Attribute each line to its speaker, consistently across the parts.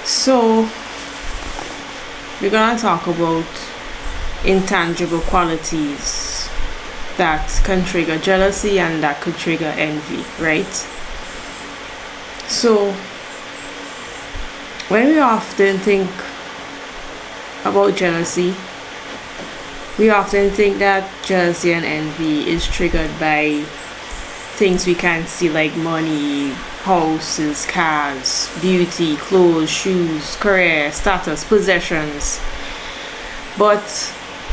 Speaker 1: So, we're gonna talk about intangible qualities that can trigger jealousy and that could trigger envy, right? So, when we often think about jealousy, we often think that jealousy and envy is triggered by things we can't see, like money, houses, cars, beauty, clothes, shoes, career, status, possessions. But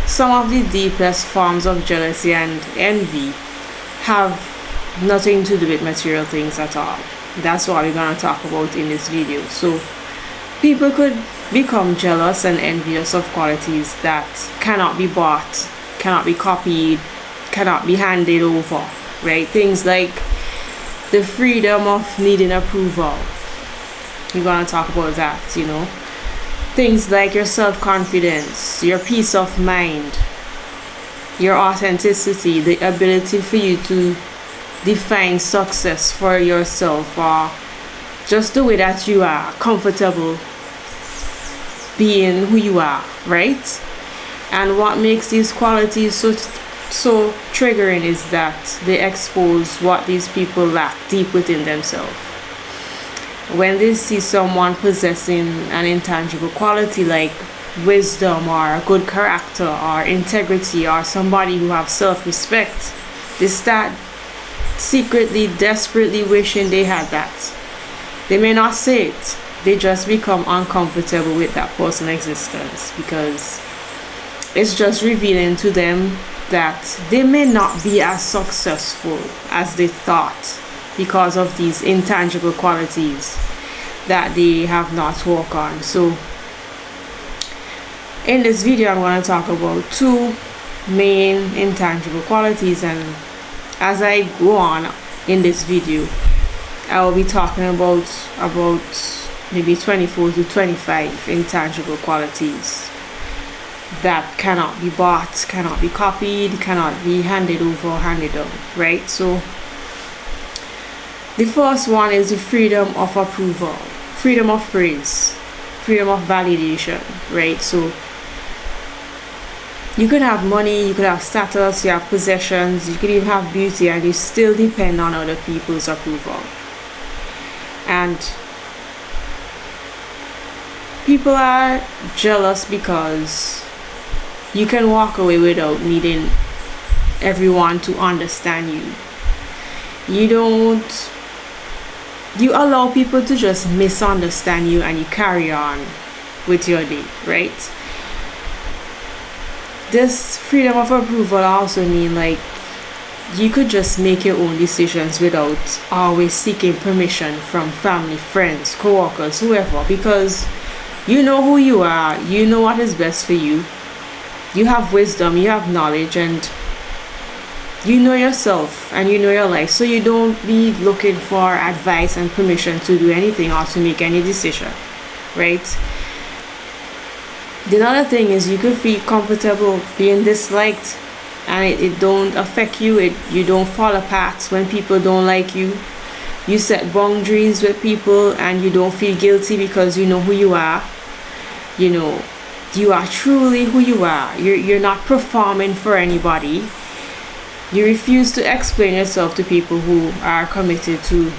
Speaker 1: some of the deepest forms of jealousy and envy have nothing to do with material things at all. That's what we're going to talk about in this video. So people could become jealous and envious of qualities that cannot be bought, cannot be copied, cannot be handed over, right? Things like the freedom of needing approval. We're going to talk about that, Things like your self-confidence, your peace of mind, your authenticity, the ability for you to define success for yourself, or just the way that you are comfortable being who you are, right? And what makes these qualities so triggering is that they expose what these people lack deep within themselves. When they see someone possessing an intangible quality like wisdom or good character or integrity, or somebody who have self-respect, they start secretly, desperately wishing they had that. They may not say it, they just become uncomfortable with that person's existence because it's just revealing to them that they may not be as successful as they thought because of these intangible qualities that they have not worked on. So in this video I'm going to talk about two main intangible qualities, and as I go on in this video I will be talking about maybe 24 to 25 intangible qualities that cannot be bought, cannot be copied, cannot be handed over or handed down, right? So the first one is the freedom of approval, freedom of praise, freedom of validation, right? So you could have money, you could have status, you have possessions, you could even have beauty, and you still depend on other people's approval. And people are jealous because you can walk away without needing everyone to understand you. You allow people to just misunderstand you and you carry on with your day, right? This freedom of approval also means like you could just make your own decisions without always seeking permission from family, friends, co-workers, whoever, because you know who you are, you know what is best for you. You have wisdom, you have knowledge, and you know yourself and you know your life, so you don't be looking for advice and permission to do anything or to make any decision, right? The other thing is you could feel comfortable being disliked and it don't affect you. You don't fall apart when people don't like you. You set boundaries with people and you don't feel guilty because you know who you are. You are truly who you are. You're not performing for anybody. You refuse to explain yourself to people who are committed to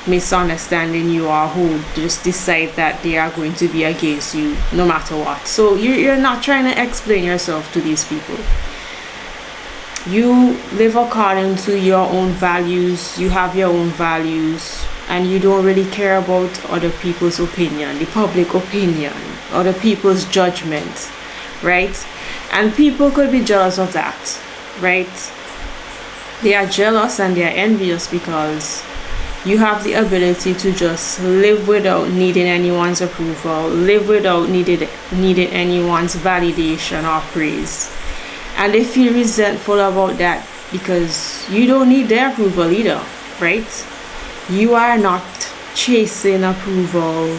Speaker 1: misunderstanding you or who just decide that they are going to be against you no matter what. So you're not trying to explain yourself to these people. You live according to your own values. You have your own values, and you don't really care about other people's opinion, the public opinion, other people's judgment, right? And people could be jealous of that, right? They are jealous and they are envious because you have the ability to just live without needing anyone's approval, live without needing anyone's validation or praise. And they feel resentful about that because you don't need their approval either, right? You are not chasing approval.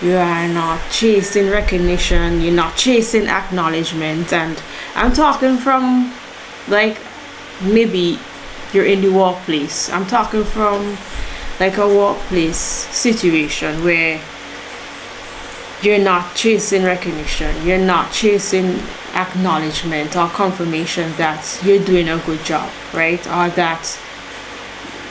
Speaker 1: You are not chasing recognition. You're not chasing acknowledgement. And I'm talking from, like, maybe you're in the workplace. I'm talking from like a workplace situation where you're not chasing recognition, you're not chasing acknowledgement or confirmation that you're doing a good job, right? Or that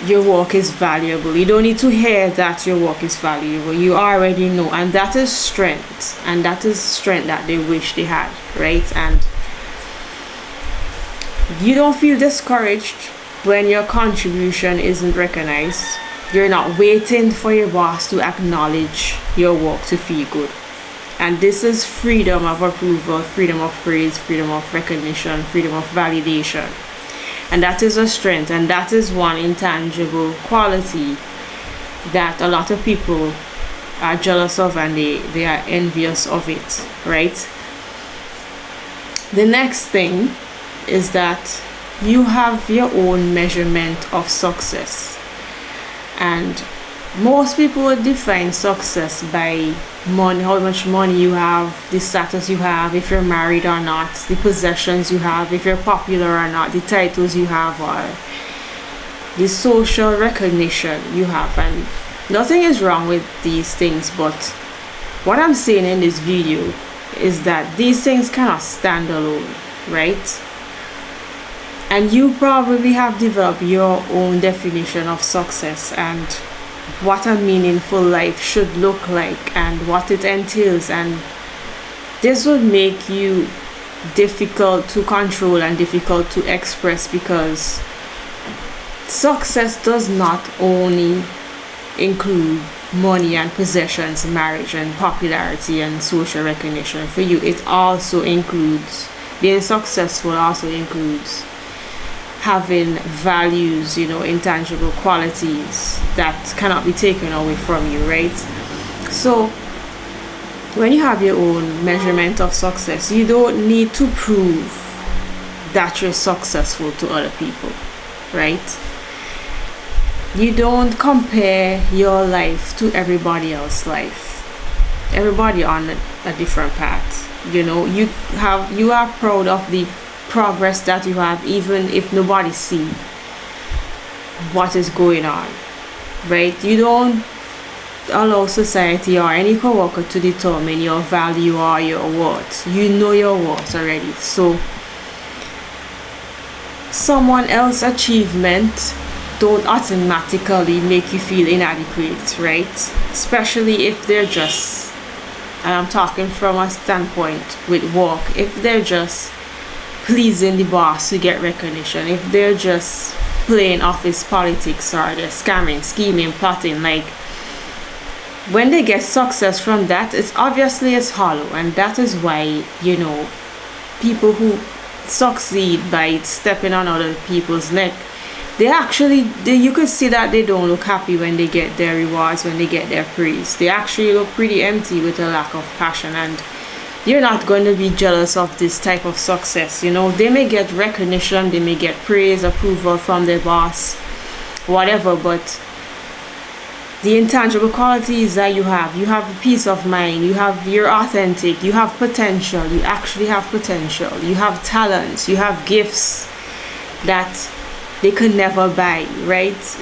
Speaker 1: your work is valuable. You don't need to hear that your work is valuable. You already know, and that is strength, and that is strength that they wish they had, right? And you don't feel discouraged when your contribution isn't recognized. You're not waiting for your boss to acknowledge your work to feel good. And this is freedom of approval, freedom of praise, freedom of recognition, freedom of validation. And that is a strength, and that is one intangible quality that a lot of people are jealous of, and they are envious of it, right? The next thing is that you have your own measurement of success. And most people would define success by money, how much money you have, the status you have, if you're married or not, the possessions you have, if you're popular or not, the titles you have, or the social recognition you have. And nothing is wrong with these things, but what I'm saying in this video is that these things cannot stand alone, right? And you probably have developed your own definition of success and what a meaningful life should look like and what it entails, and this would make you difficult to control and difficult to express, because success does not only include money and possessions, marriage and popularity and social recognition. For you, it also includes being successful, also includes having values, intangible qualities that cannot be taken away from you, right? So when you have your own measurement of success, you don't need to prove that you're successful to other people, right? You don't compare your life to everybody else's life. Everybody on a different path. You are proud of the progress that you have, even if nobody see what is going on, right? You don't allow society or any coworker to determine your value or your worth. You know your worth already. So someone else's achievement don't automatically make you feel inadequate, right? Especially if they're just, and I'm talking from a standpoint with work, if they're just pleasing the boss to get recognition, if they're just playing office politics or they're scamming, scheming, plotting, like when they get success from that, it's hollow. And that is why people who succeed by stepping on other people's neck, you could see that they don't look happy when they get their rewards, when they get their praise. They actually look pretty empty with a lack of passion, and you're not going to be jealous of this type of success. They may get recognition, they may get praise, approval from their boss, whatever, but the intangible qualities that you have peace of mind, you're authentic, you have potential, you actually have potential, you have talents, you have gifts that they could never buy, right?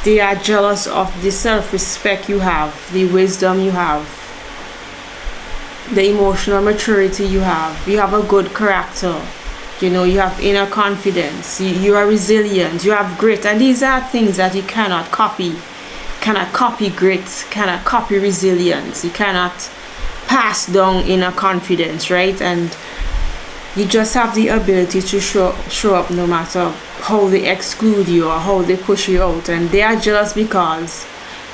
Speaker 1: They are jealous of the self-respect you have, the wisdom you have, the emotional maturity you have a good character, you have inner confidence, you are resilient, you have grit, and these are things that you cannot copy grit, cannot copy resilience, you cannot pass down inner confidence, right? And you just have the ability to show up no matter how they exclude you or how they push you out. And they are jealous because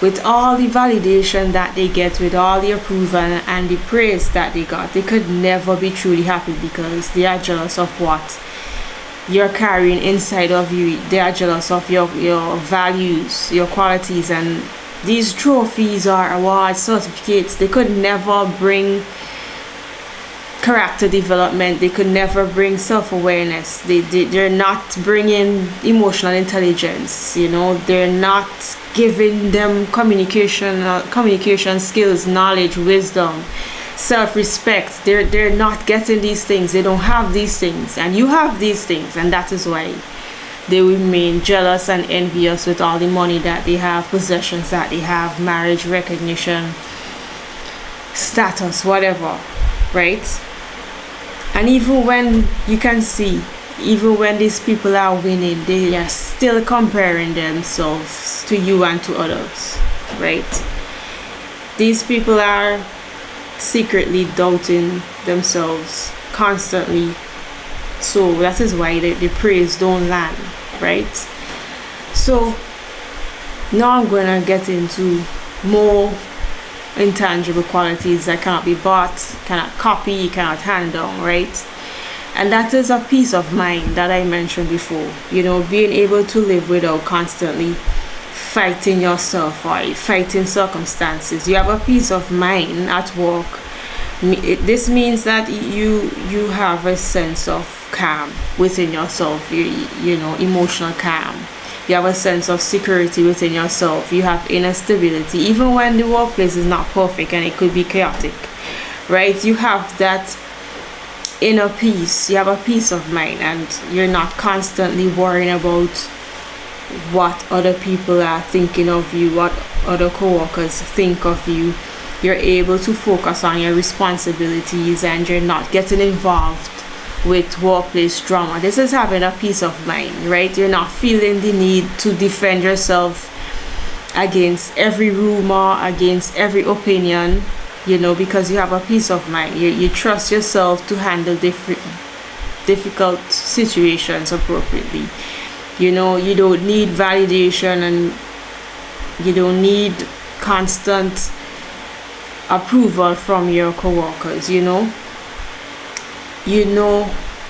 Speaker 1: with all the validation that they get, with all the approval and the praise that they got, they could never be truly happy because they are jealous of what you're carrying inside of you. They are jealous of your values, your qualities, and these trophies or awards, certificates, they could never bring character development. They could never bring self-awareness. They're not bringing emotional intelligence. They're not giving them communication skills, knowledge, wisdom, self-respect. They're not getting these things. They don't have these things, and you have these things, and that is why they remain jealous and envious with all the money that they have, possessions that they have, marriage, recognition, status, whatever, right? And even when you can see, even when these people are winning, they are still comparing themselves to you and to others, right? These people are secretly doubting themselves constantly. So that is why the praise don't land, right? So now I'm gonna get into more intangible qualities that cannot be bought, cannot copy, cannot hand down, right? And that is a peace of mind that I mentioned before. Being able to live without constantly fighting yourself or fighting circumstances. You have a peace of mind at work. This means that you have a sense of calm within yourself. Emotional calm. You have a sense of security within yourself. You have inner stability, even when the workplace is not perfect and it could be chaotic, right? You have that inner peace. You have a peace of mind, and you're not constantly worrying about what other people are thinking of you, what other coworkers think of you. You're able to focus on your responsibilities, and you're not getting involved with workplace drama. This is having a peace of mind, right? You're not feeling the need to defend yourself against every rumor, against every opinion, because you have a peace of mind. You trust yourself to handle difficult situations appropriately. You don't need validation, and you don't need constant approval from your coworkers.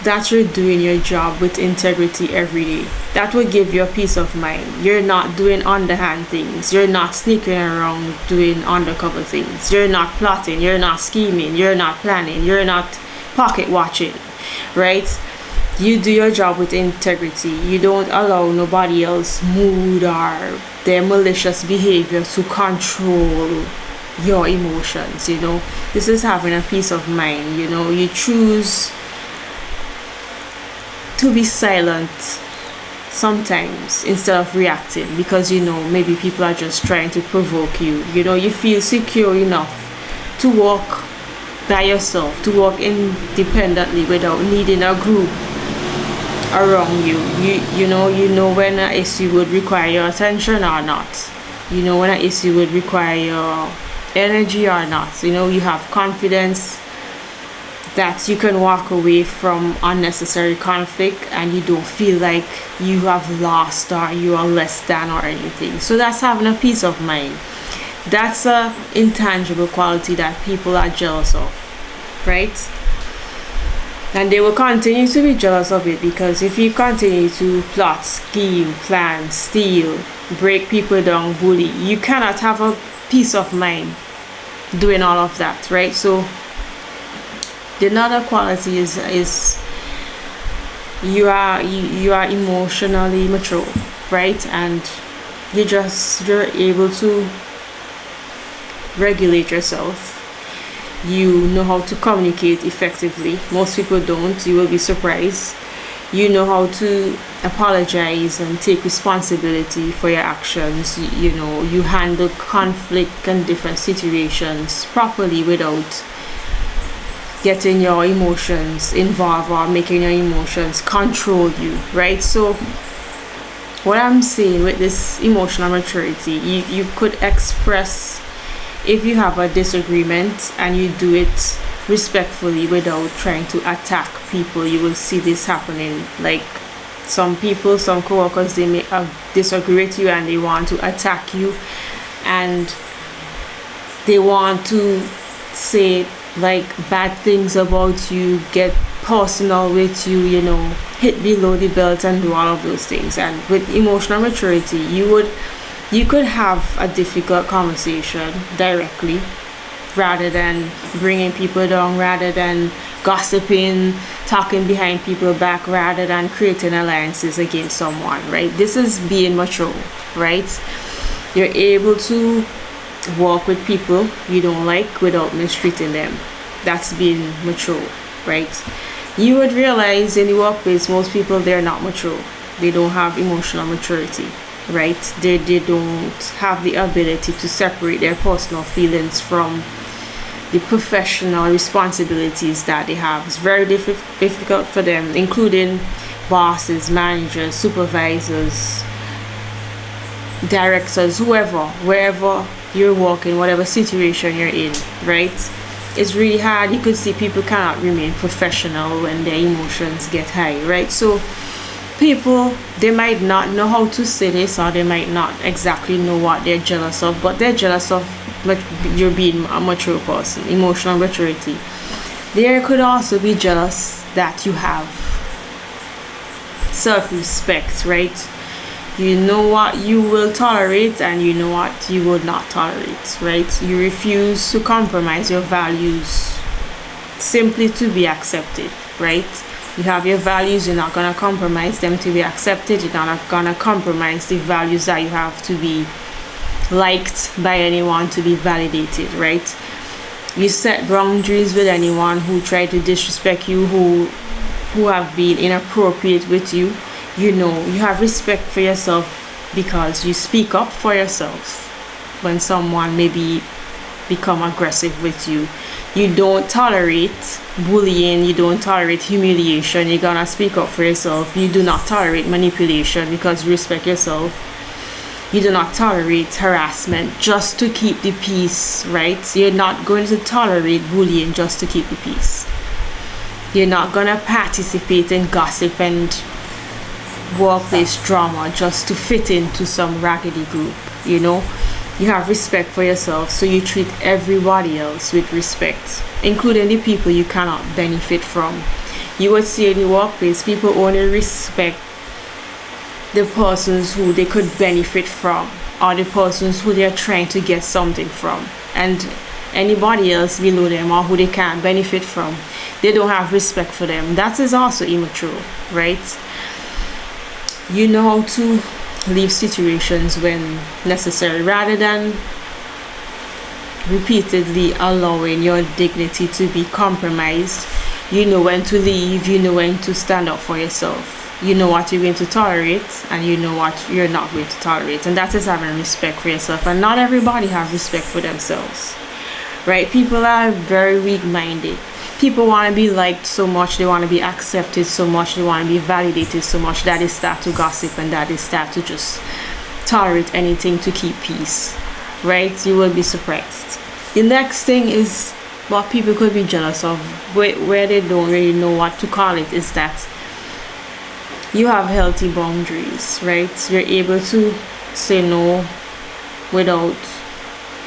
Speaker 1: That you're doing your job with integrity every day. That will give you a peace of mind. You're not doing underhand things. You're not sneaking around doing undercover things. You're not plotting. You're not scheming. You're not planning. You're not pocket watching, right? You do your job with integrity. You don't allow nobody else's mood or their malicious behavior to control your emotions. This is having a peace of mind. You choose to be silent sometimes instead of reacting, because maybe people are just trying to provoke you. You feel secure enough to walk by yourself, to walk independently without needing a group around you. You know when an issue would require your attention or not. When an issue would require your energy or not. You have confidence that you can walk away from unnecessary conflict, and you don't feel like you have lost or you are less than or anything. So that's having a peace of mind. That's a intangible quality that people are jealous of, right? And they will continue to be jealous of it, because if you continue to plot, scheme, plan, steal, break people down, bully, you cannot have a peace of mind doing all of that, right? So the another quality is you are emotionally mature, right? And you're able to regulate yourself. You know how to communicate effectively. Most people don't. You will be surprised. You know how to apologize and take responsibility for your actions. You handle conflict and different situations properly without getting your emotions involved or making your emotions control you, right? So what I'm saying with this emotional maturity, you could express if you have a disagreement, and you do it respectfully without trying to attack people. You will see this happening. Like some people, some coworkers, they may disagree with you and they want to attack you, and they want to say like bad things about you, get personal with you, hit below the belt and do all of those things. And with emotional maturity, you could have a difficult conversation directly, rather than bringing people down, rather than gossiping, talking behind people's back, rather than creating alliances against someone, right? This is being mature, right? You're able to work with people you don't like without mistreating them. That's being mature, right? You would realize in the workplace, most people, they're not mature. They don't have emotional maturity, right? They don't have the ability to separate their personal feelings from the professional responsibilities that they have. It's very difficult for them, including bosses, managers, supervisors, directors, whoever, wherever you're working, whatever situation you're in, right? It's really hard. You could see people cannot remain professional when their emotions get high, right? So people, they might not know how to say this, or they might not exactly know what they're jealous of, but they're jealous of you're being a mature person, emotional maturity. They could also be jealous that you have self-respect, right? You know what you will tolerate and you know what you will not tolerate, right? You refuse to compromise your values simply to be accepted, right? You have your values, you're not going to compromise them to be accepted. You're not going to compromise the values that you have to be liked by anyone, to be validated, right? You set boundaries with anyone who try to disrespect you, who have been inappropriate with you. You know, you have respect for yourself because you speak up for yourself when someone maybe become aggressive with you. You don't tolerate bullying, you don't tolerate humiliation. You're gonna speak up for yourself. You do not tolerate manipulation because you respect yourself. You do not tolerate harassment just to keep the peace, right? You're not going to tolerate bullying just to keep the peace. You're not gonna participate in gossip and workplace drama just to fit into some raggedy group. You know, you have respect for yourself, so you treat everybody else with respect, including the people you cannot benefit from. You would see in the workplace, people only respect the persons who they could benefit from, or the persons who they're trying to get something from, and anybody else below them or who they can't benefit from, they don't have respect for them. That is also immature, right? You know how to leave situations when necessary rather than repeatedly allowing your dignity to be compromised. You know when to leave, you know when to stand up for yourself. You know what you're going to tolerate and you know what you're not going to tolerate, and that is having respect for yourself. And not everybody have respect for themselves, right? People are very weak-minded. People want to be liked so much, they want to be accepted so much, they want to be validated so much that they start to gossip and that they start to just tolerate anything to keep peace, right? You will be surprised. The next thing is what people could be jealous of, where they don't really know what to call it, is that you have healthy boundaries, right? You're able to say no without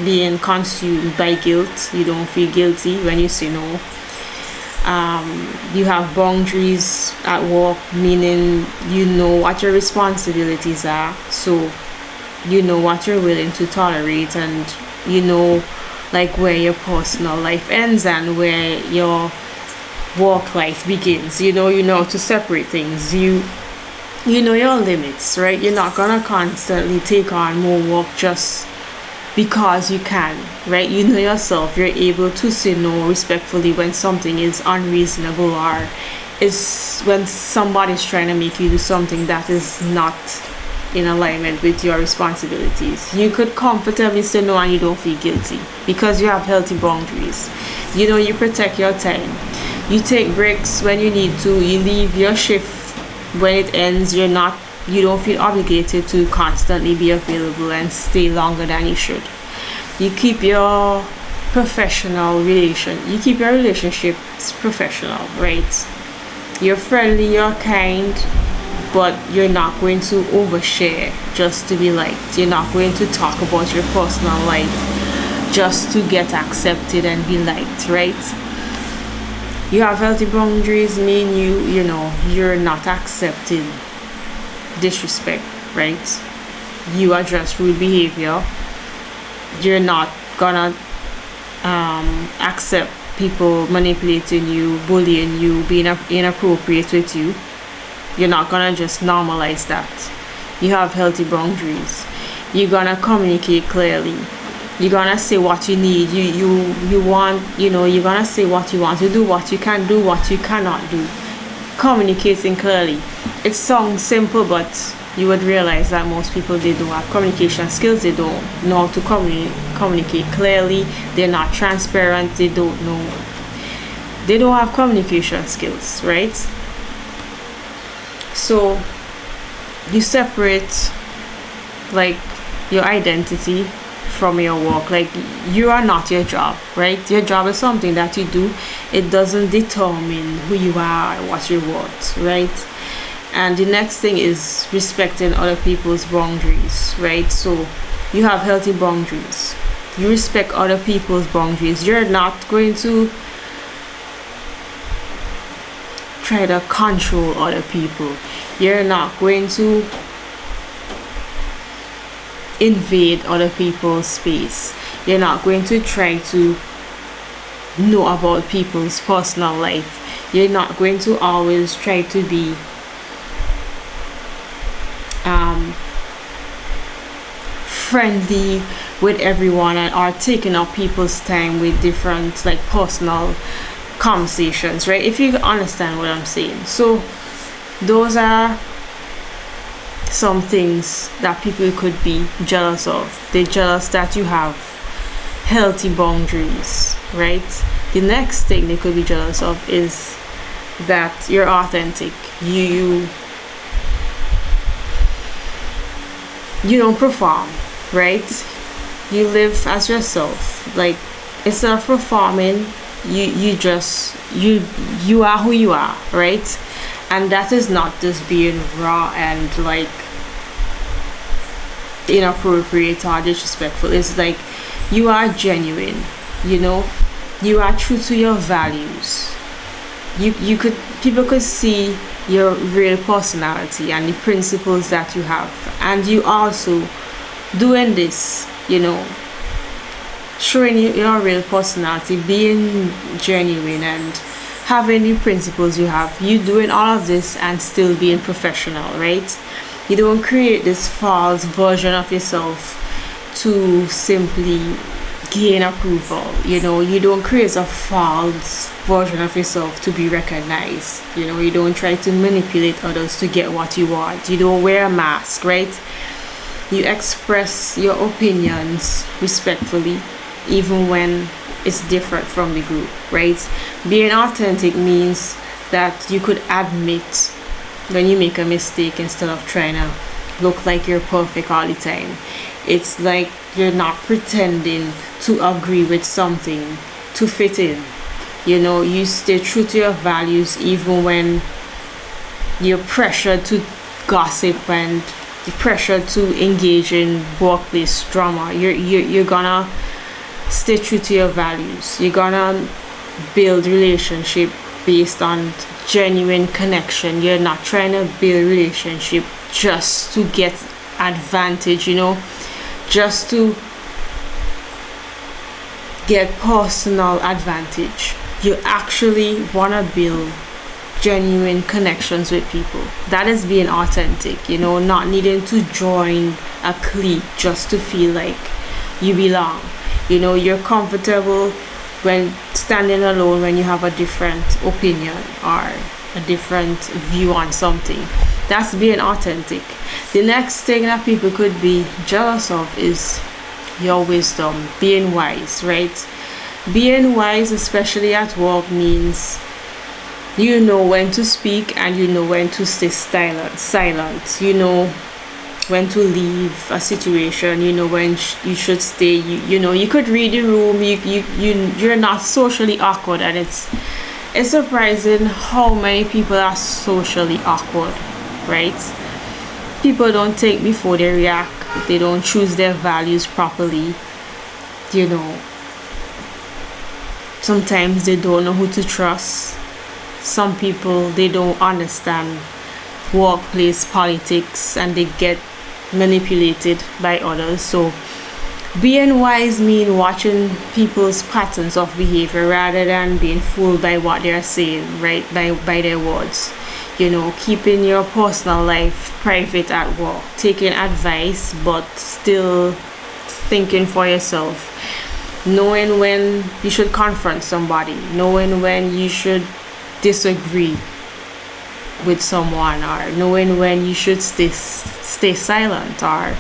Speaker 1: being consumed by guilt. You don't feel guilty when you say no. You have boundaries at work, meaning you know what your responsibilities are, so you know what you're willing to tolerate, and you know like where your personal life ends and where your work life begins. You know to separate things. You know your limits, right? You're not gonna constantly take on more work just because you can, right? You know yourself. You're able to say no respectfully when something is unreasonable, or is when somebody's trying to make you do something that is not in alignment with your responsibilities. You could comfortably say no and you don't feel guilty because you have healthy boundaries. You know, you protect your time. You take breaks when you need to. You leave your shift when it ends. You don't feel obligated to constantly be available and stay longer than you should. You keep your you keep your relationships professional, right? You're friendly, you're kind, but you're not going to overshare just to be liked. You're not going to talk about your personal life just to get accepted and be liked, right? You have healthy boundaries, mean you're not accepting disrespect, right? You address rude behavior. You're not gonna accept people manipulating you, bullying you, being inappropriate with you. You're not gonna just normalize that. You have healthy boundaries. You're gonna communicate clearly. You're gonna say what you need. You want, you're gonna say what you want to do, what you can do, what you cannot do. Communicating clearly. It sounds simple, but you would realize that most people, they don't have communication skills. They don't know how to communicate clearly. They're not transparent. They don't have communication skills, right? So you separate like your identity from your work. Like, you are not your job, right? Your job is something that you do. It doesn't determine who you are, what you're worth, right? And the next thing is respecting other people's boundaries, right? So you have healthy boundaries. You respect other people's boundaries. You're not going to try to control other people. You're not going to invade other people's space. You're not going to try to know about people's personal life. You're not going to always try to be friendly with everyone, and are taking up people's time with different like personal conversations, right? If you understand what I'm saying. So those are some things that people could be jealous of. They're jealous that you have healthy boundaries, right? The next thing they could be jealous of is that you're authentic. You don't perform, right? You live as yourself. Like, instead of performing, you just you are who you are, right? And that is not just being raw and like inappropriate or disrespectful. It's like you are genuine, you are true to your values. People could see your real personality and the principles that you have, and you also doing this, showing your real personality, being genuine and having the principles you have. You doing all of this and still being professional, right? You don't create this false version of yourself to simply gain approval. You don't create a false version of yourself to be recognized. You don't try to manipulate others to get what you want. You don't wear a mask, right? You express your opinions respectfully, even when it's different from the group, right? Being authentic means that you could admit when you make a mistake instead of trying to look like you're perfect all the time. It's like you're not pretending to agree with something to fit in. You stay true to your values even when you're pressured to gossip and you're pressured to engage in workplace drama. You're gonna stay true to your values. You're gonna build relationship based on genuine connection. You're not trying to build relationship just to get advantage, just to get personal advantage. You actually want to build genuine connections with people. That is being authentic, not needing to join a clique just to feel like you belong. You're comfortable when standing alone when you have a different opinion or a different view on something. That's being authentic. The next thing that people could be jealous of is your wisdom, being wise, right? Being wise, especially at work, means you know when to speak and you know when to stay silent. You know when to leave a situation. You know when you should stay. You could read the room. You're not socially awkward, and it's surprising how many people are socially awkward, right? People don't think before they react. They don't choose their values properly. Sometimes they don't know who to trust. Some people, they don't understand workplace politics and they get manipulated by others. So being wise means watching people's patterns of behavior rather than being fooled by what they're saying, right? By their words. Keeping your personal life private at work, taking advice but still thinking for yourself, knowing when you should confront somebody, knowing when you should disagree, with someone, or knowing when you should stay silent, or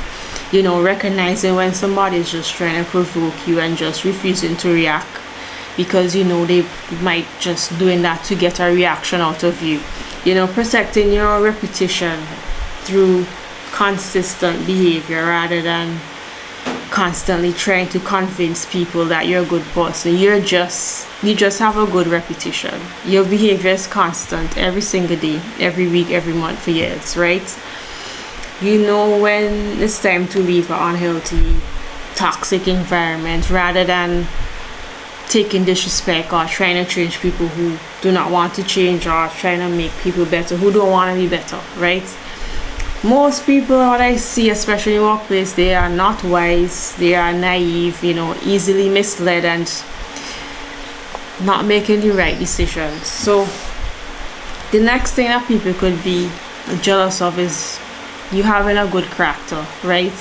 Speaker 1: recognizing when somebody is just trying to provoke you and just refusing to react because they might just doing that to get a reaction out of you. Protecting your reputation through consistent behavior rather than constantly trying to convince people that you're a good person. You just have a good reputation. Your behavior is constant every single day, every week, every month, for years, right? When it's time to leave an unhealthy, toxic environment rather than taking disrespect or trying to change people who do not want to change, or trying to make people better who don't want to be better, right? Most people, what I see, especially in the workplace, they are not wise, they are naive, easily misled and not making the right decisions. So the next thing that people could be jealous of is you having a good character, right?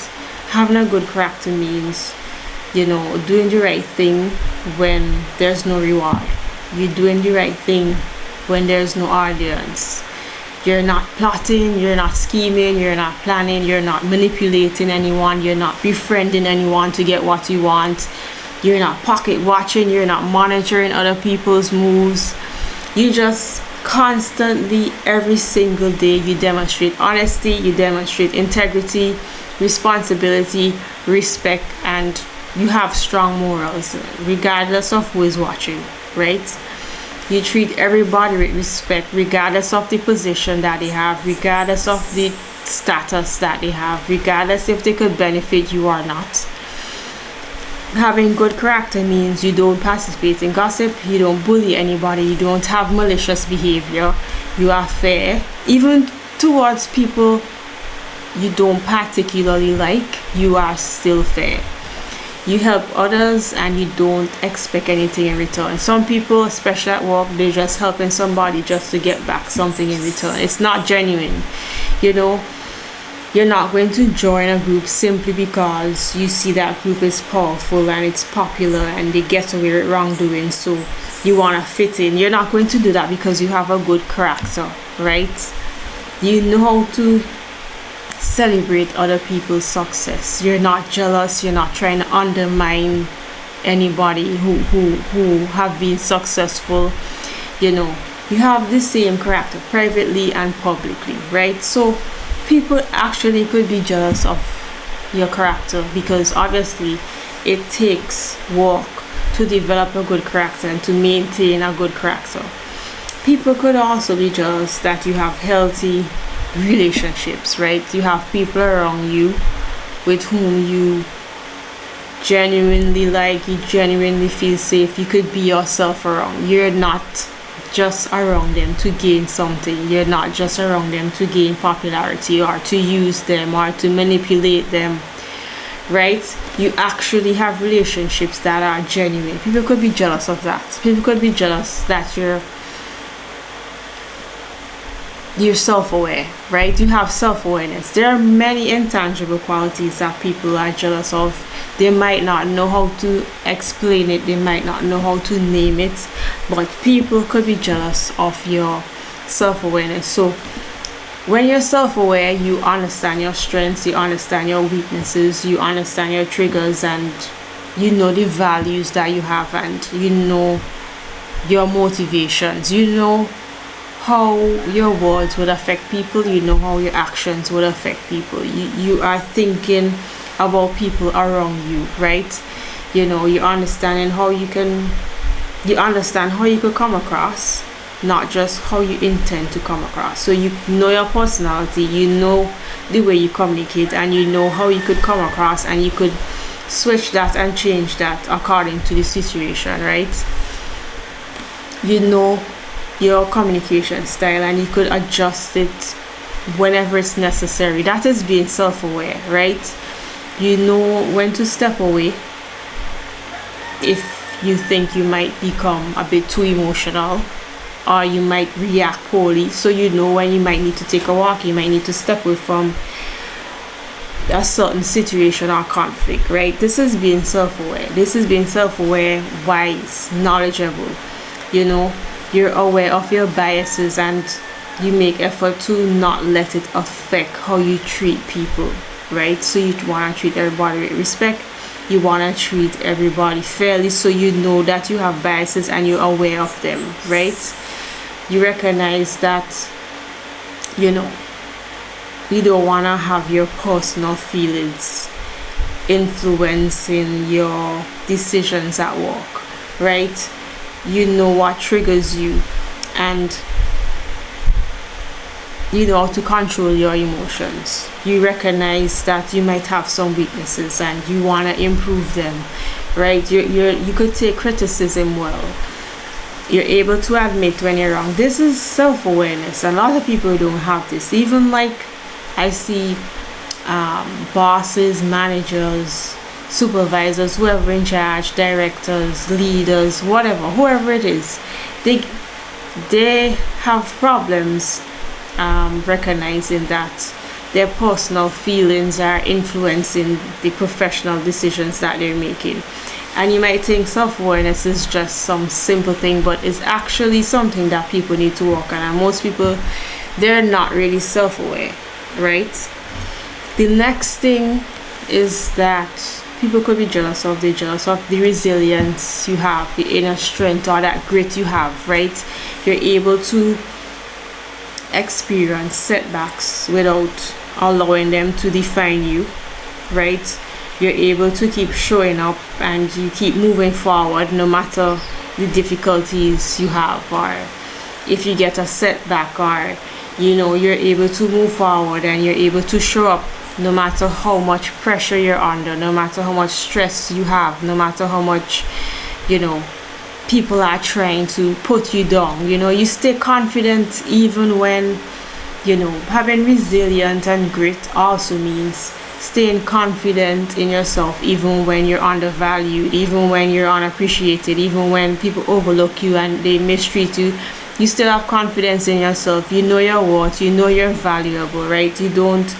Speaker 1: Having a good character means, doing the right thing when there's no reward. You're doing the right thing when there's no audience. You're not plotting, you're not scheming, you're not planning, you're not manipulating anyone, you're not befriending anyone to get what you want. You're not pocket watching, you're not monitoring other people's moves. You just constantly, every single day, you demonstrate honesty, you demonstrate integrity, responsibility, respect, and you have strong morals regardless of who is watching, right? You treat everybody with respect regardless of the position that they have, regardless of the status that they have, regardless if they could benefit you or not. Having good character means you don't participate in gossip, you don't bully anybody, you don't have malicious behavior, you are fair. Even towards people you don't particularly like, you are still fair. You help others and you don't expect anything in return. Some people, especially at work, they're just helping somebody just to get back something in return. It's not genuine. You're not going to join a group simply because you see that group is powerful and it's popular and they get away with wrongdoing, so you want to fit in. You're not going to do that because you have a good character, right? You know how to celebrate other people's success. You're not jealous. You're not trying to undermine anybody who have been successful. You have the same character privately and publicly, right? So people actually could be jealous of your character because obviously it takes work to develop a good character and to maintain a good character. People could also be jealous that you have healthy relationships, right? You have people around you with whom you genuinely like, you genuinely feel safe, you could be yourself around. You're not just around them to gain something. You're not just around them to gain popularity or to use them or to manipulate them, right? You actually have relationships that are genuine. People could be jealous of that. People could be jealous that you're self-aware, right? You have self-awareness. There are many intangible qualities that people are jealous of. They might not know how to explain it, they might not know how to name it, but people could be jealous of your self-awareness. So when you're self-aware, you understand your strengths, you understand your weaknesses, you understand your triggers, and you know the values that you have, and you know your motivations. You know how your words would affect people, you know how your actions would affect people. You are thinking about people around you, right? You understand how you could come across, not just how you intend to come across. So you know your personality, you know the way you communicate, and you know how you could come across, and you could switch that and change that according to the situation, right? You know your communication style and you could adjust it whenever it's necessary. That is being self-aware, right? You know when to step away if you think you might become a bit too emotional or you might react poorly. So you know when you might need to take a walk, you might need to step away from a certain situation or conflict, right? This is being self-aware. This is being self-aware, wise, knowledgeable. You're aware of your biases and you make effort to not let it affect how you treat people, right? So you want to treat everybody with respect. You want to treat everybody fairly, so you know that you have biases and you're aware of them, right? You recognize that, you know, you don't want to have your personal feelings influencing your decisions at work, right? You know what triggers you, and you know how to control your emotions. You recognize that you might have some weaknesses and you want to improve them, right? You could take criticism well. You're able to admit when you're wrong. This is self-awareness. A lot of people don't have this. Even like I see bosses, managers, supervisors, whoever in charge, directors, leaders, whatever, whoever it is, they have problems recognizing that their personal feelings are influencing the professional decisions that they're making. And you might think self-awareness is just some simple thing, but it's actually something that people need to work on. And most people, they're not really self-aware, right? The next thing is that people could be jealous of. They're jealous of the resilience you have, the inner strength, or that grit you have, right? You're able to experience setbacks without allowing them to define you, right? You're able to keep showing up and you keep moving forward no matter the difficulties you have, or if you get a setback, or you know, you're able to move forward and you're able to show up no matter how much pressure you're under, no matter how much stress you have, no matter how much, you know, people are trying to put you down. You know, you stay confident even when, you know, having resilience and grit also means staying confident in yourself even when you're undervalued, even when you're unappreciated, even when people overlook you and they mistreat you. You still have confidence in yourself. You know your worth, you know you're valuable, right? You don't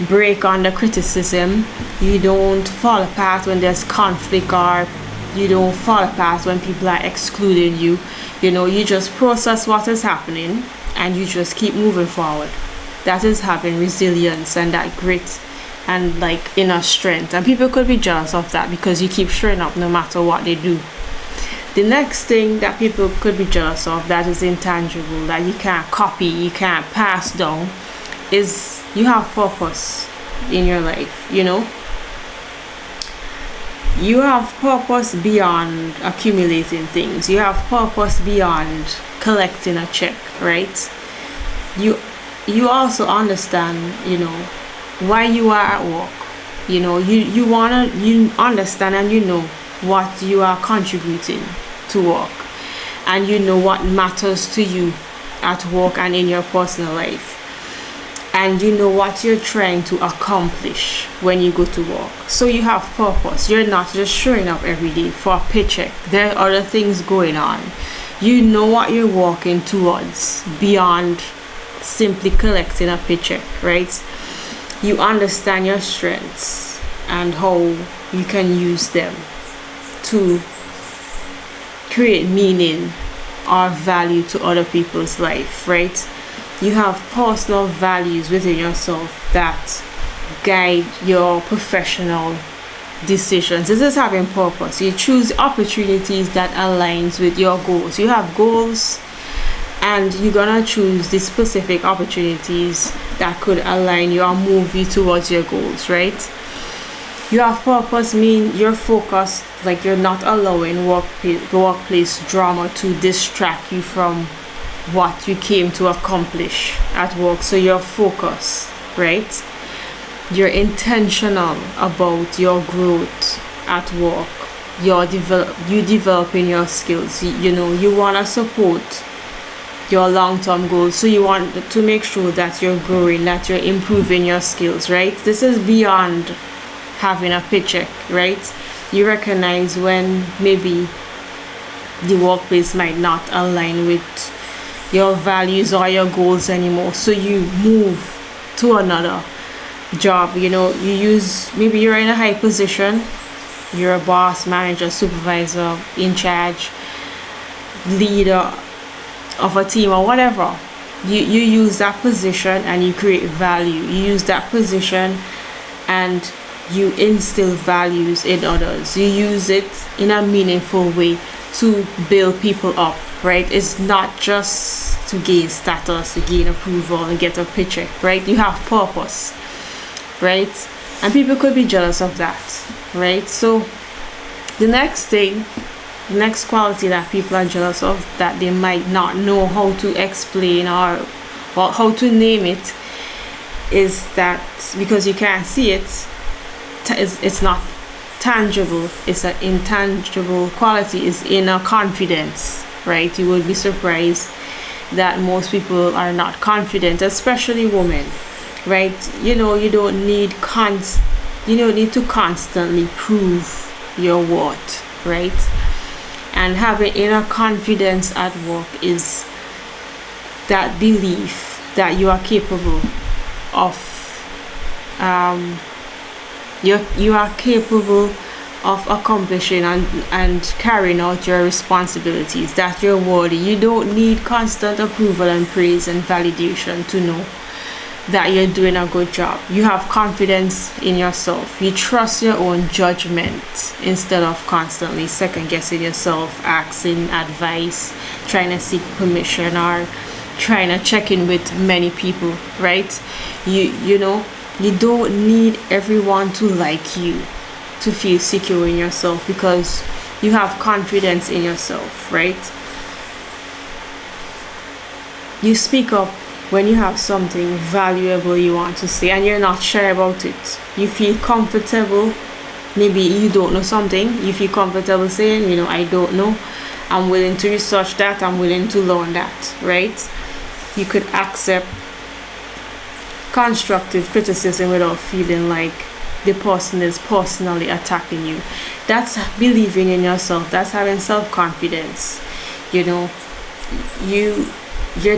Speaker 1: break under criticism, you don't fall apart when there's conflict, or you don't fall apart when people are excluding you. You know, you just process what is happening and you just keep moving forward. That is having resilience and that grit and like inner strength. And people could be jealous of that because you keep showing up no matter what they do. The next thing that people could be jealous of that is intangible, that you can't copy, you can't pass down, is you have purpose in your life. You know, you have purpose beyond accumulating things. You have purpose beyond collecting a check, right? You also understand, you know, why you are at work. You know, you understand and you know what you are contributing to work, and you know what matters to you at work and in your personal life, and you know what you're trying to accomplish when you go to work. So you have purpose. You're not just showing up every day for a paycheck. There are other things going on. You know what you're working towards beyond simply collecting a paycheck, right? You understand your strengths and how you can use them to create meaning or value to other people's life, right? You have personal values within yourself that guide your professional decisions. This is having purpose. You choose opportunities that aligns with your goals. You have goals and you're gonna choose the specific opportunities that could align you or move you towards your goals, right? You have purpose mean you're focused, like you're not allowing workplace drama to distract you from what you came to accomplish at work. So you're focused, right? You're intentional about your growth at work. You developing your skills. You know, you want to support your long-term goals. So you want to make sure that you're growing, that you're improving your skills, right? This is beyond having a paycheck, right? You recognize when maybe the workplace might not align with your values or your goals anymore, so you move to another job. You know, maybe you're in a high position, you're a boss, manager, supervisor, in charge, leader of a team or whatever, You use that position and you create value. You use that position and you instill values in others. You use it in a meaningful way to build people up, right? It's not just to gain status, to gain approval and get a paycheck, right? You have purpose, right? And people could be jealous of that, right? So the next quality that people are jealous of that they might not know how to explain or how to name it is that because you can't see it, it's not tangible. It's an intangible quality. Is inner confidence, right? You will be surprised that most people are not confident, especially women, right? You don't need to constantly prove your worth, right? And having inner confidence at work is that belief that you are capable of you are capable of accomplishing and carrying out your responsibilities, that you're worthy. You don't need constant approval and praise and validation to know that you're doing a good job. You have confidence in yourself. You trust your own judgment instead of constantly second guessing yourself, asking advice, trying to seek permission, or trying to check in with many people, right? You don't need everyone to like you to feel secure in yourself because you have confidence in yourself, right? You speak up when you have something valuable you want to say and you're not shy about it. You feel comfortable. Maybe you don't know something. You feel comfortable saying, I don't know. I'm willing to research that. I'm willing to learn that, right? You could accept constructive criticism without feeling like the person is personally attacking you. That's believing in yourself. That's having self-confidence. You're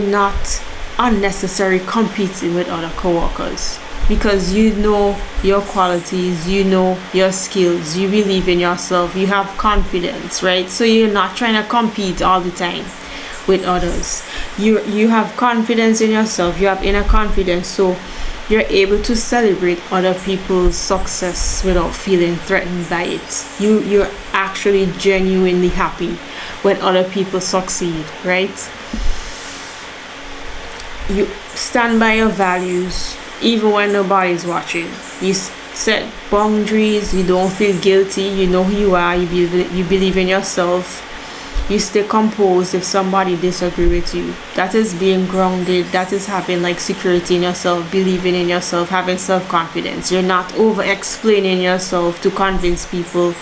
Speaker 1: not unnecessarily competing with other co-workers because you know your qualities, you know your skills, you believe in yourself, you have confidence, right? So you're not trying to compete all the time with others. You have confidence in yourself, you have inner confidence, so you're able to celebrate other people's success without feeling threatened by it. You're actually genuinely happy when other people succeed, right? You stand by your values even when nobody's watching. You set boundaries. You don't feel guilty. You know who you are. You believe in yourself. You stay composed if somebody disagrees with you. That is being grounded. That is having security in yourself, believing in yourself, having self-confidence. You're not over-explaining yourself to convince people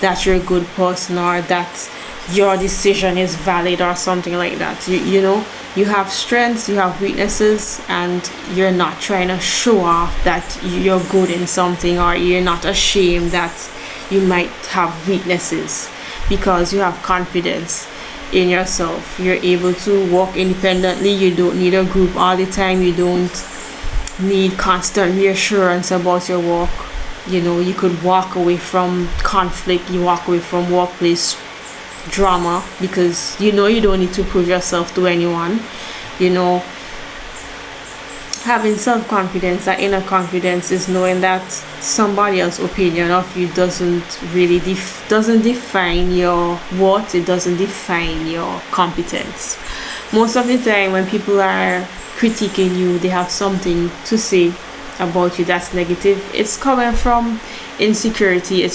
Speaker 1: that you're a good person or that your decision is valid or something like that. You have strengths, you have weaknesses, and you're not trying to show off that you're good in something, or you're not ashamed that you might have weaknesses because you have confidence in yourself. You're able to walk independently. You don't need a group all the time. You don't need constant reassurance about your work. You could walk away from conflict. You walk away from workplace drama because you don't need to prove yourself to anyone. Having self-confidence, that inner confidence, is knowing that somebody else's opinion of you doesn't define your worth. It doesn't define your competence. Most of the time when people are critiquing you, they have something to say about you that's negative. It's coming from insecurity.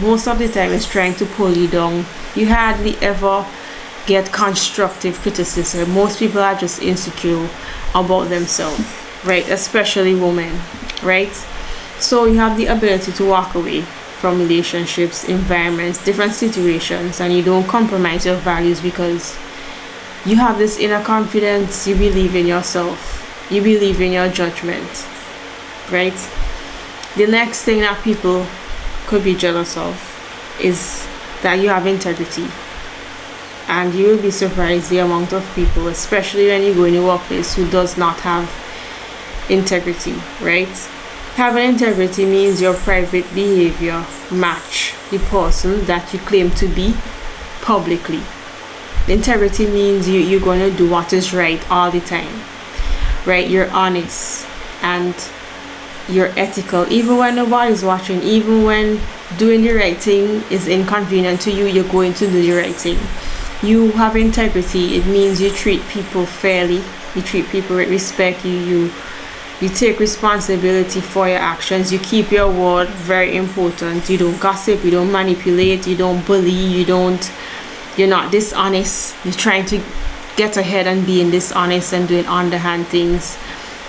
Speaker 1: Most of the time it's trying to pull you down. You hardly ever get constructive criticism. Most people are just insecure about themselves, right? Especially women, right? So you have the ability to walk away from relationships, environments, different situations, and you don't compromise your values because you have this inner confidence. You believe in yourself. You believe in your judgment, right? The next thing that people could be jealous of is that you have integrity. And you will be surprised the amount of people, especially when you go in a workplace, who does not have integrity, right? Having integrity means your private behavior match the person that you claim to be publicly. Integrity means you're going to do what is right all the time, right? You're honest and you're ethical, even when nobody's watching, even when doing the right thing is inconvenient to you, you're going to do the right thing. You have integrity. It means you treat people fairly, you treat people with respect, you take responsibility for your actions, you keep your word. Very important. You don't gossip, you don't manipulate, you don't bully, you're not dishonest. You're trying to get ahead and being dishonest and doing underhand things.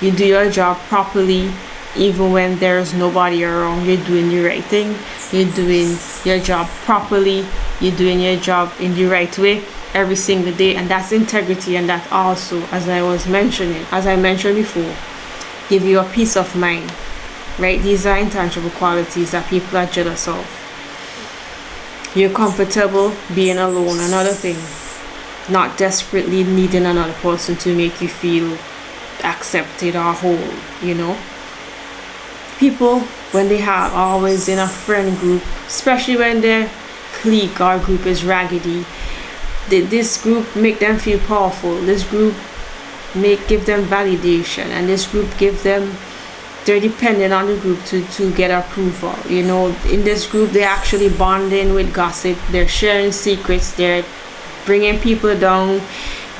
Speaker 1: You do your job properly, even when there's nobody around. You're doing the right thing, you're doing your job properly, you're doing your job in the right way every single day. And that's integrity. And that also, as I mentioned before, give you a peace of mind, right? These are intangible qualities that people are jealous of. You're comfortable being alone. Another thing, not desperately needing another person to make you feel accepted or whole, People, when they have always in a friend group, especially when their clique or group is raggedy, this group make them feel powerful. This group give them validation, and this group they're dependent on the group to get approval. In this group, they're actually bonding with gossip, they're sharing secrets, they're bringing people down,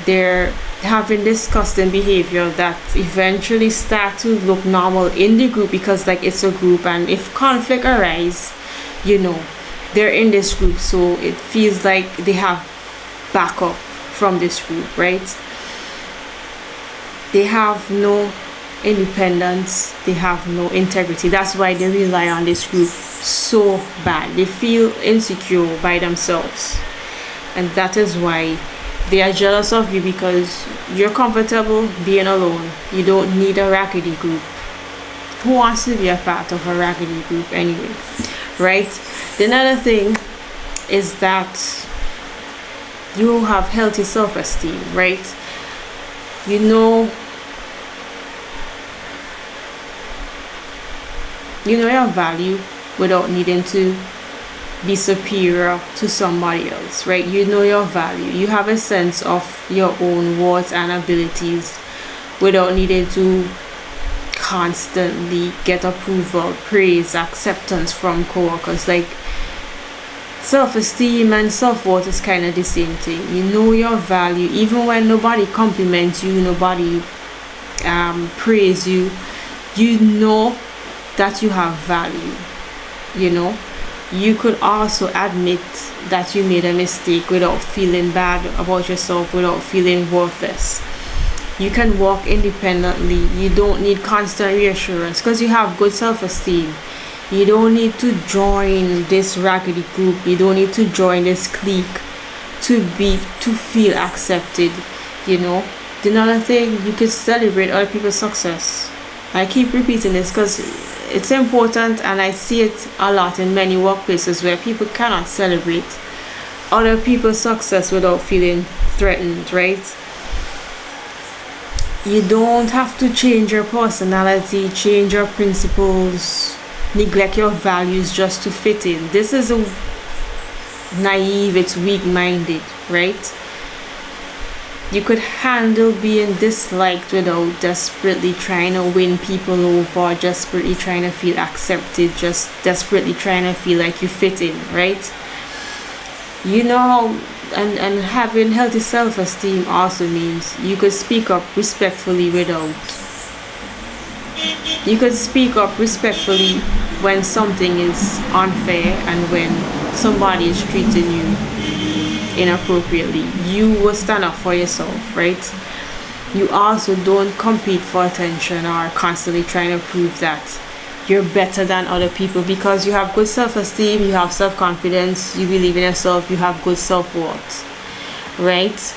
Speaker 1: they're having disgusting behavior that eventually start to look normal in the group, because it's a group, and if conflict arise, they're in this group, so it feels like they have backup from this group, right? They have no independence, they have no integrity. That's why they rely on this group so bad. They feel insecure by themselves, and that is why they are jealous of you, because you're comfortable being alone. You don't need a raggedy group. Who wants to be a part of a raggedy group anyway, right? The another thing is that you have healthy self-esteem, right? You know your value without needing to be superior to somebody else, right? You know your value. You have a sense of your own worth and abilities without needing to constantly get approval, praise, acceptance from coworkers. Self-esteem and self-worth is kind of the same thing. You know your value, even when nobody compliments you, nobody praise you. You know that you have value. You could also admit that you made a mistake without feeling bad about yourself, without feeling worthless. You can walk independently. You don't need constant reassurance because you have good self-esteem. You don't need to join this raggedy group. You don't need to join this clique to feel accepted. Another thing, you can celebrate other people's success. I keep repeating this because it's important, and I see it a lot in many workplaces where people cannot celebrate other people's success without feeling threatened, right? You don't have to change your personality, change your principles, neglect your values just to fit in. This is naive, it's weak-minded, right? You could handle being disliked without desperately trying to win people over, desperately trying to feel accepted, just desperately trying to feel like you fit in, right? And having healthy self-esteem also means you could speak up respectfully when something is unfair and when somebody is treating you inappropriately. You will stand up for yourself, right? You also don't compete for attention or constantly trying to prove that you're better than other people, because you have good self-esteem, you have self-confidence, you believe in yourself, you have good self-worth, right?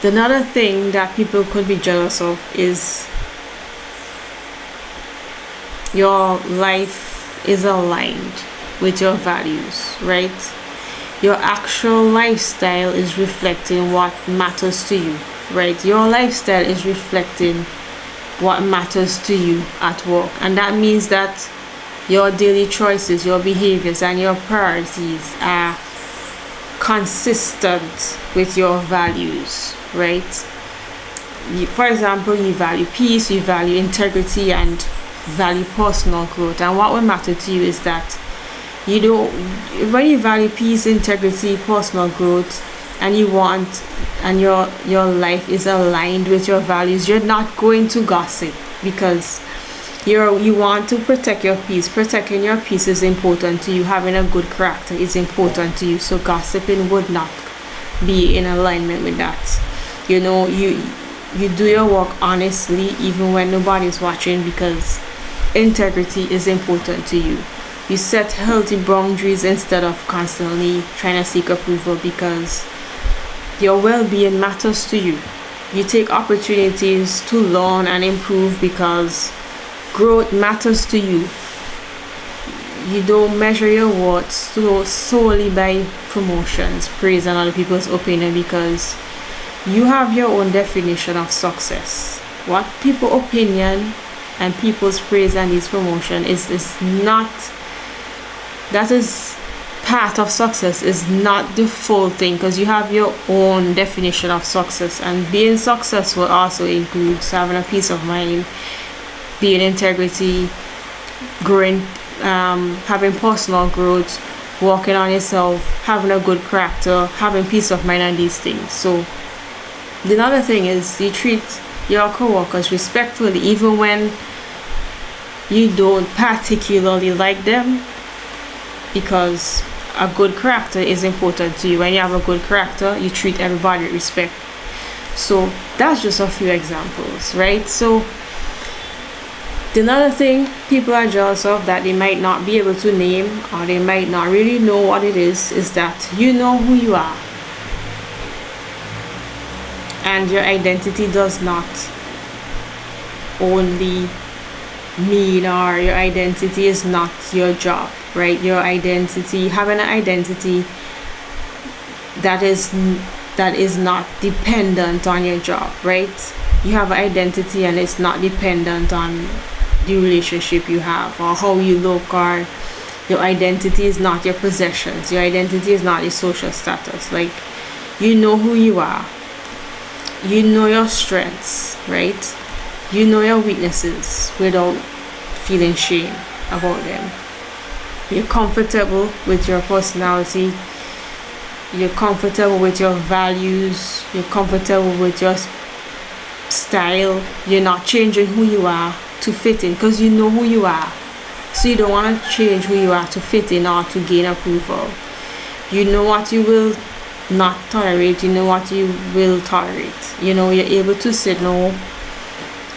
Speaker 1: Another thing that people could be jealous of is your life is aligned with your values, right? Your actual lifestyle is reflecting what matters to you, right? Your lifestyle is reflecting what matters to you at work. And that means that your daily choices, your behaviors, and your priorities are consistent with your values, right? For example, you value peace, you value integrity, and value personal growth. And what will matter to you is that you don't, when you value peace, integrity, personal growth, and you want, and your life is aligned with your values, you're not going to gossip, because you want to protect your peace. Protecting your peace is important to you. Having a good character is important to you. So gossiping would not be in alignment with that. You know, you do your work honestly even when nobody's watching, because integrity is important to you. You set healthy boundaries instead of constantly trying to seek approval, because your well-being matters to you. You take opportunities to learn and improve because growth matters to you. You don't measure your worth solely by promotions, praise, and other people's opinion, because you have your own definition of success. What people's opinion and people's praise and this promotion is not, that is part of success, is not the full thing, because you have your own definition of success. And being successful also includes having a peace of mind, being integrity, growing, having personal growth, working on yourself, having a good character, having peace of mind, and these things. So the other thing is, you treat your co-workers respectfully even when you don't particularly like them, because a good character is important to you. When you have a good character, you treat everybody with respect. So that's just a few examples, right? So another thing people are jealous of that they might not be able to name, or they might not really know what it is that you know who you are. And your identity does not only mean, or your identity is not your job, right? Your identity, having an identity that is not dependent on your job, right? You have an identity and it's not dependent on the relationship you have or how you look, or your identity is not your possessions. Your identity is not your social status. Like, you know who you are. You know your strengths, right? You know your weaknesses without feeling shame about them. You're comfortable with your personality. You're comfortable with your values. You're comfortable with your style. You're not changing who you are to fit in, because you know who you are. So you don't want to change who you are to fit in or to gain approval. You know what you will not tolerate. You know what you will tolerate. You know, you're able to say no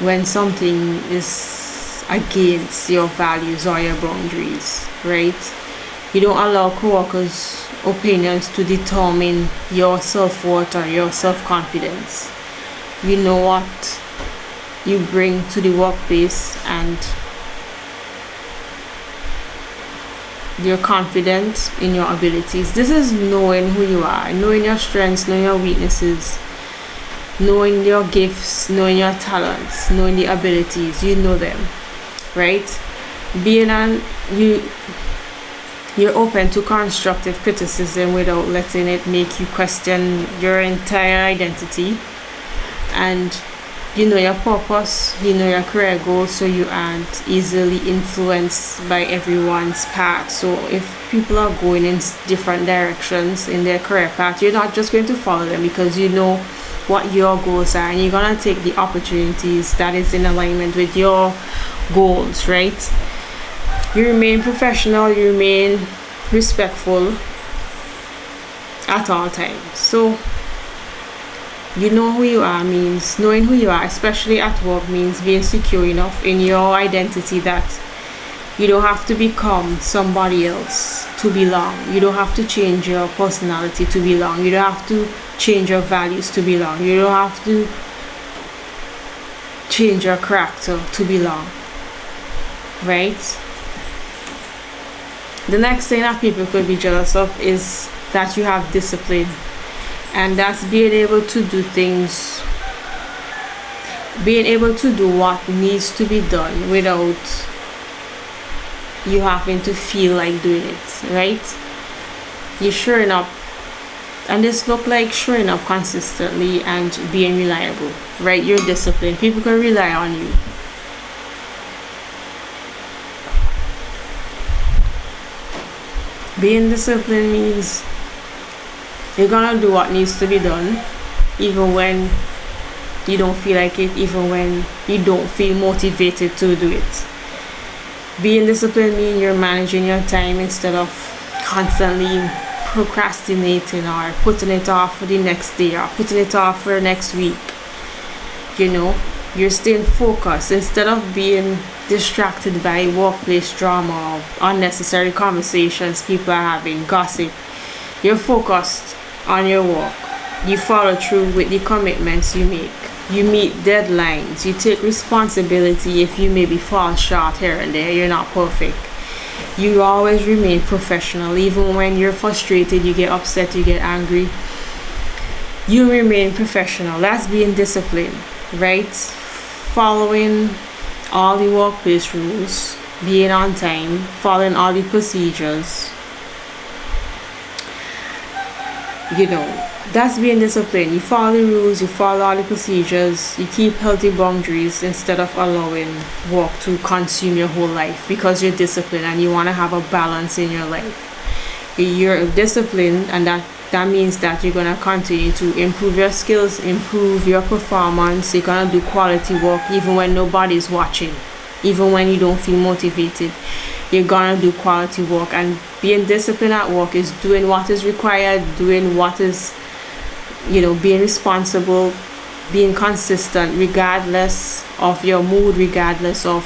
Speaker 1: when something is against your values or your boundaries, right? You don't allow co-workers' opinions to determine your self-worth or your self-confidence. You know what you bring to the workplace, and you're confident in your abilities. This is knowing who you are, knowing your strengths, knowing your weaknesses, knowing your gifts, knowing your talents, knowing the abilities. You know them, right? You're open to constructive criticism without letting it make you question your entire identity. And you know your purpose, you know your career goals, so you aren't easily influenced by everyone's path. So if people are going in different directions in their career path, you're not just going to follow them, because you know what your goals are, and you're going to take the opportunities that is in alignment with your goals, right? You remain professional, you remain respectful at all times. So you know who you are means, knowing who you are, especially at work, means being secure enough in your identity that you don't have to become somebody else to belong. You don't have to change your personality to belong. You don't have to change your values to belong. You don't have to change your character to belong, right? The next thing that people could be jealous of is that you have discipline. And that's being able to do things, being able to do what needs to be done without you having to feel like doing it, right? You're showing up, and this look like showing up consistently and being reliable, right? You're disciplined. People can rely on you. Being disciplined means you're gonna do what needs to be done, even when you don't feel like it, even when you don't feel motivated to do it. Being disciplined means you're managing your time instead of constantly procrastinating or putting it off for the next day or putting it off for next week. You're staying focused instead of being distracted by workplace drama or unnecessary conversations people are having, gossip. You're focused on your work. You follow through with the commitments you make. You meet deadlines. You take responsibility if you maybe fall short here and there. You're not perfect. You always remain professional. Even when you're frustrated, you get upset, you get angry. You remain professional. That's being disciplined, right? Following all the workplace rules, being on time, following all the procedures. That's being disciplined. You follow the rules, you follow all the procedures, you keep healthy boundaries instead of allowing work to consume your whole life, because you're disciplined and you want to have a balance in your life. You're disciplined, and that means that you're going to continue to improve your skills, improve your performance. You're going to do quality work even when nobody's watching, even when you don't feel motivated. You're going to do quality work. And being disciplined at work is doing what is required, doing what is, being responsible, being consistent regardless of your mood, regardless of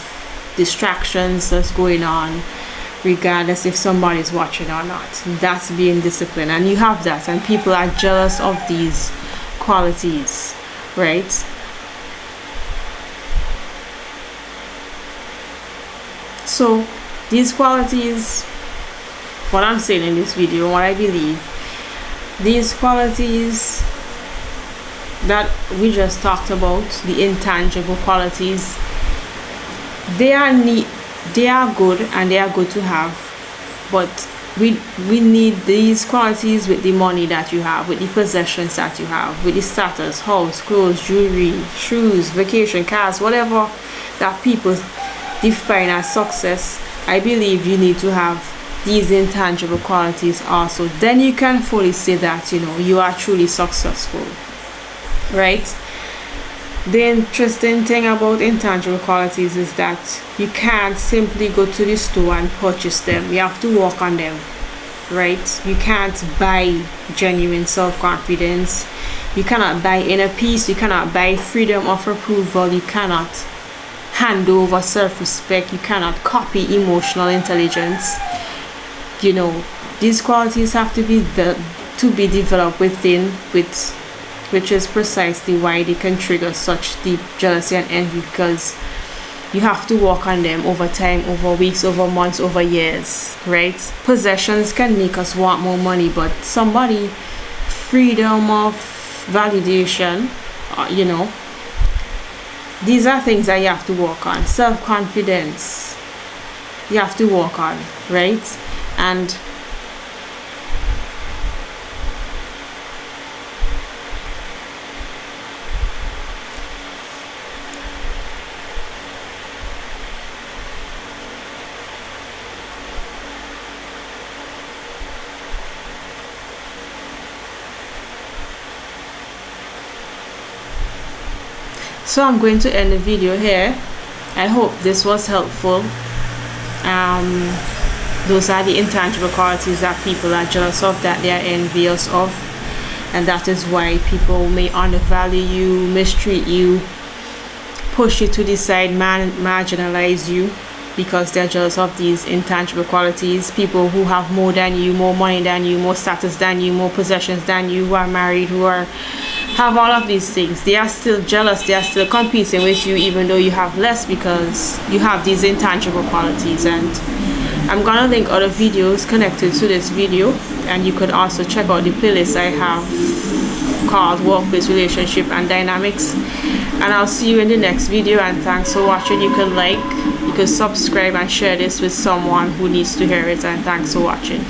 Speaker 1: distractions that's going on, regardless if somebody's watching or not. That's being disciplined, and you have that, and people are jealous of these qualities, right? So these qualities, what I'm saying in this video, what I believe, these qualities that we just talked about, the intangible qualities, they are good, and they are good to have, but we need these qualities with the money that you have, with the possessions that you have, with the status, house, clothes, jewelry, shoes, vacation, cars, whatever that people define as success. I believe you need to have these intangible qualities also. Then you can fully say that you are truly successful, right? The interesting thing about intangible qualities is that you can't simply go to the store and purchase them. You have to work on them, right? You can't buy genuine self-confidence. You cannot buy inner peace. You cannot buy freedom of approval. You cannot hand over self-respect. You cannot copy emotional intelligence. These qualities have to be developed within, which is precisely why they can trigger such deep jealousy and envy, because you have to work on them over time, over weeks, over months, over years, right? Possessions can make us want more money, but freedom of validation, these are things that you have to work on. Self-confidence, you have to work on, right? And so I'm going to end the video here. I hope this was helpful. Those are the intangible qualities that people are jealous of, that they are envious of, and that is why people may undervalue you, mistreat you, push you to the side, marginalize you, because they're jealous of these intangible qualities. People who have more than you, more money than you, more status than you, more possessions than you, who are married, have all of these things, they are still jealous. They are still competing with you, even though you have less, because you have these intangible qualities. And I'm gonna link other videos connected to this video, and you could also check out the playlist I have called workplace relationship and dynamics. And I'll see you in the next video, and thanks for watching. You can like, you can subscribe and share this with someone who needs to hear it, and thanks for watching.